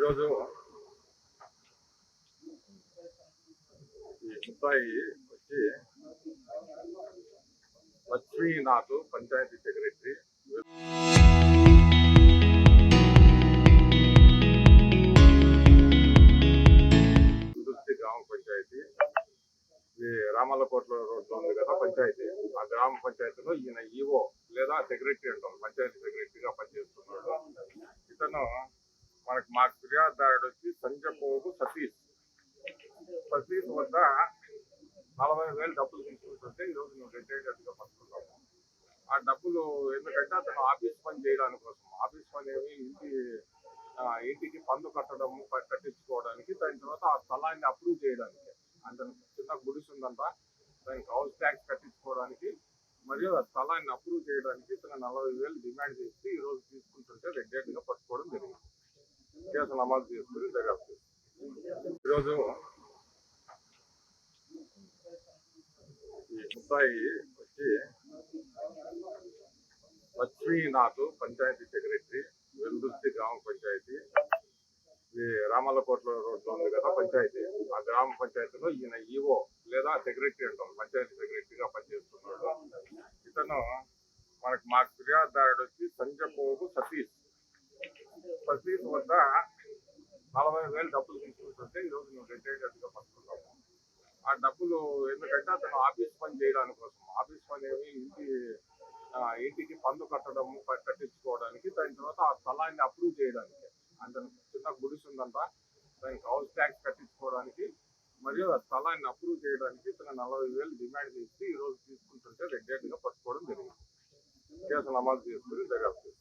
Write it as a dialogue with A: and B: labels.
A: ఈరోజు ఈ ముద్దాయి వచ్చి లక్ష్మీనాథ్ పంచాయతీ సెక్రటరీ గ్రామ పంచాయతీ ఈ రామల్లకోట్ల రోడ్లో ఉంది కదా పంచాయతీ. ఆ గ్రామ పంచాయతీలో ఈయన ఈఓ లేదా సెక్రటరీ అంటాం, పంచాయతీ సెక్రటరీగా పనిచేస్తున్నాడు. ఇతను మా ఫిర్యాదుదారుడు వచ్చి సంజపోగు సతీష్ వద్ద 40,000 డబ్బులు తీసుకుంటుంటే ఈరోజు మేము రెడ్డిగా పట్టుకున్నాము. ఆ డబ్బులు ఎందుకంటే అతను ఆఫీస్ పని చేయడానికి కోసం, ఆఫీస్ పని ఏమి ఇంటికి పన్ను కట్టించుకోవడానికి, దాని తర్వాత ఆ స్థలాన్ని అప్రూవ్ చేయడానికి, అతను చిన్న గుడిసి ఉందంట, దానికి హౌస్ ట్యాక్స్ కట్టించుకోవడానికి మరియు ఆ స్థలాన్ని అప్రూవ్ చేయడానికి ఇతను 40,000 డిమాండ్ చేసి ఈరోజు తీసుకుంటుంటే రెడ్డిగా పట్టుకోవడం జరిగింది. కేసు నమోదు చేసుకుని దర్యాప్తు. ఈరోజు ఈ ముద్దాయి వచ్చి లక్ష్మీనాథ్ పంచాయతీ సెక్రటరీ, వెల్దుర్తి గ్రామ పంచాయతీ ఈ రామల్లకోట్ల రోడ్లో ఉంది కదా పంచాయతీ. ఆ గ్రామ పంచాయతీలో ఈయన ఈఓ లేదా సెక్రటరీ అంటాం, పంచాయతీ సెక్రటరీగా పనిచేస్తున్నాడు. ఇతను మా ఫిర్యాదుదారుడు వచ్చి సంజపోగు సతీష్ వద్ద 40,000 డబ్బులు తీసుకుంటుంటే ఈరోజు మేము రెడ్డిగా పట్టుకున్నాము. ఆ డబ్బులు ఎందుకంటే అతను ఆఫీస్ పని చేయడానికి కోసం, ఆఫీస్ పని ఏమి ఇంటికి పన్ను కట్టించుకోవడానికి, దాని తర్వాత ఆ స్థలాన్ని అప్రూవ్ చేయడానికి, అతను చిన్న గుడిసి ఉందంట, దానికి హౌస్ ట్యాక్స్ కట్టించుకోవడానికి మరియు ఆ స్థలాన్ని అప్రూవ్ చేయడానికి ఇతను 40,000 డిమాండ్ చేసి ఈరోజు తీసుకుంటుంటే రెడ్డిగా పట్టుకోవడం జరిగింది. కేసు నమోదు చేసుకుని దర్యాప్తు.